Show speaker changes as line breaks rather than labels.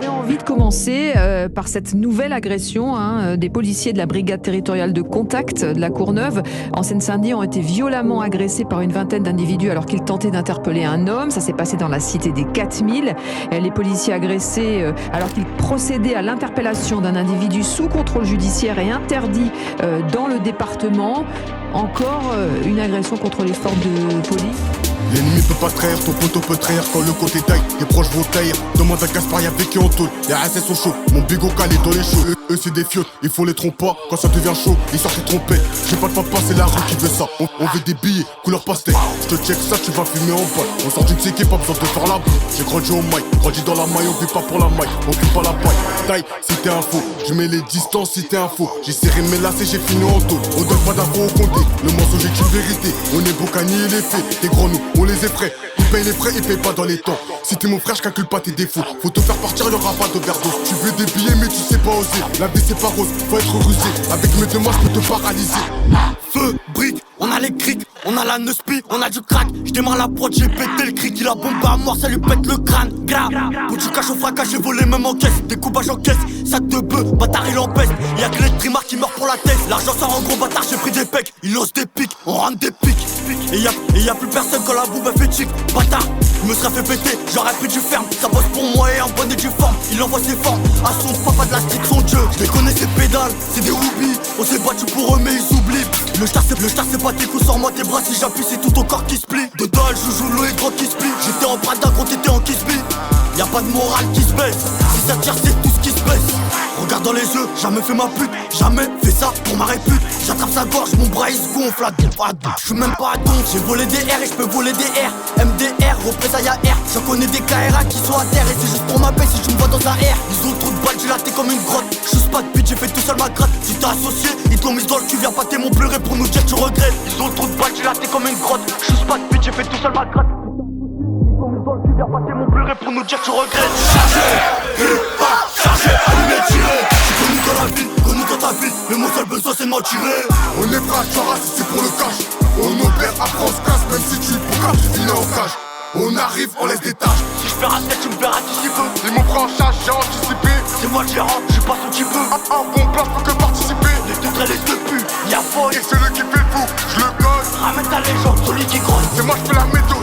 J'avais envie de commencer par cette nouvelle agression des policiers de la brigade territoriale de contact de la Courneuve. En Seine-Saint-Denis ont été violemment agressés par une vingtaine d'individus alors qu'ils tentaient d'interpeller un homme. Ça s'est passé dans la cité des 4000. Les policiers agressés alors qu'ils procédaient à l'interpellation d'un individu sous contrôle judiciaire et interdit dans le département. Encore une agression contre les forces de police.
L'ennemi peut pas trahir, ton poteau peut trahir quand le côté taille, les proches vont taillir. Demande à Gaspard, y'a avec qui on tourne. Les SS sont chauds, mon bigot calé dans les chauds. Eux c'est des fiottes, il faut les tromper pas. Quand ça devient chaud, ils sortent les trompettes. J'ai pas de papa, c'est la rue qui veut ça. On veut des billets, couleur pastel. Je te check ça, tu vas fumer en balle. On sort d'une séquée, pas besoin de faire la boue. J'ai grandi au maille, grandi dans la maille, on vit pas pour la maille. On vit pas la paille, taille, si t'es un faux. Je mets les distances si t'es un faux. J'ai serré mes lacets, j'ai fini en taux. On donne pas d'infos au condé, le mensonge est une vérité. On est beau qu'à nier les faits, des gros nous, on les effraie. Ils payent les frais, ils payent pas dans les temps. Si t'es mon frère, je calcule pas tes défauts. Faut te faire partir, y'aura pas d'overdose. Tu veux des billets, mais tu sais pas oser. La vie c'est pas rose, faut être rusé. Avec mes deux mains, je peux te paralyser.
Feu, brique, on a les crics, on a la neuspi, on a du crack. J'démarre la prod, j'ai pété le cric, il a bombé à mort, ça lui pète le crâne. Grave, quand tu caches au fracas, j'ai volé même en caisse. Découpage en caisse, sac de bœuf, bâtard il empeste. Y'a que les trimards qui meurent pour la tête. L'argent sort en gros bâtard, j'ai pris des pecs. Il lance des pics, on rentre des pics. Et y'a plus personne quand la boue me fait chic. Bâtard, je me serais fait péter, j'aurais pris du ferme. Ça bosse pour moi et en bonne et due forme. Il envoie ses formes à son papa de la street, son dieu. Je les connais ces pédales, c'est des hoobies. On s'est battu pour eux mais ils oublient. Le star c'est pas tes coups, sors-moi tes bras. Si j'appuie c'est tout ton corps qui se plie. Dedans elle joue l'eau grand qui se plie. J'étais en Prada quand t'étais en Kisby. Y'a pas de morale qui se baisse. Si ça tire c'est tout ce qui se baisse. Regarde dans les yeux, jamais fait ma pute. Jamais fait ça pour ma répute. J'attrape sa gorge, mon bras il se gonfle. J'suis même pas à don. J'ai volé des R et j'peux voler des R. MDR, représailles à R. J'en connais des KRA qui sont à terre. Et c'est juste pour ma paix si tu me vois dans un R. Ils ont trop de balles, j'ai la tête comme une grotte. J'suis pas de pute, j'ai fait tout seul ma gratte. Si t'es associé, ils t'ont mis dans le cul. Viens pas mon pleurer pour nous dire que tu regrettes. Ils ont trop de balles, j'ai la tête comme une grotte. J'suis pas de pute, j'ai fait tout seul ma gratte. Ils t'ont mis dans le cul, viens pas mon pleurer pour nous dire que tu regrettes. Chargé, allumé, tiré. J'suis connu dans la ville, connu dans ta ville. Mais mon seul besoin c'est de m'en tirer.
On est prêt à Chara si c'est pour le cash. On opère, après on se casse, même si tu es pour cash, il est en cage. On arrive, on laisse des tâches.
Si je perds à tête, tu me perds anticiper.
Ils m'ont pris en charge, j'ai anticipé.
C'est moi le gérant, je passe un petit peu.
Un bon plan, faut que participer.
Les deux traits, les deux pus, y'a folle.
Et celui qui fait le fou, je le colle.
Ramène ta légende, celui qui grogne.
C'est moi, je fais la méthode.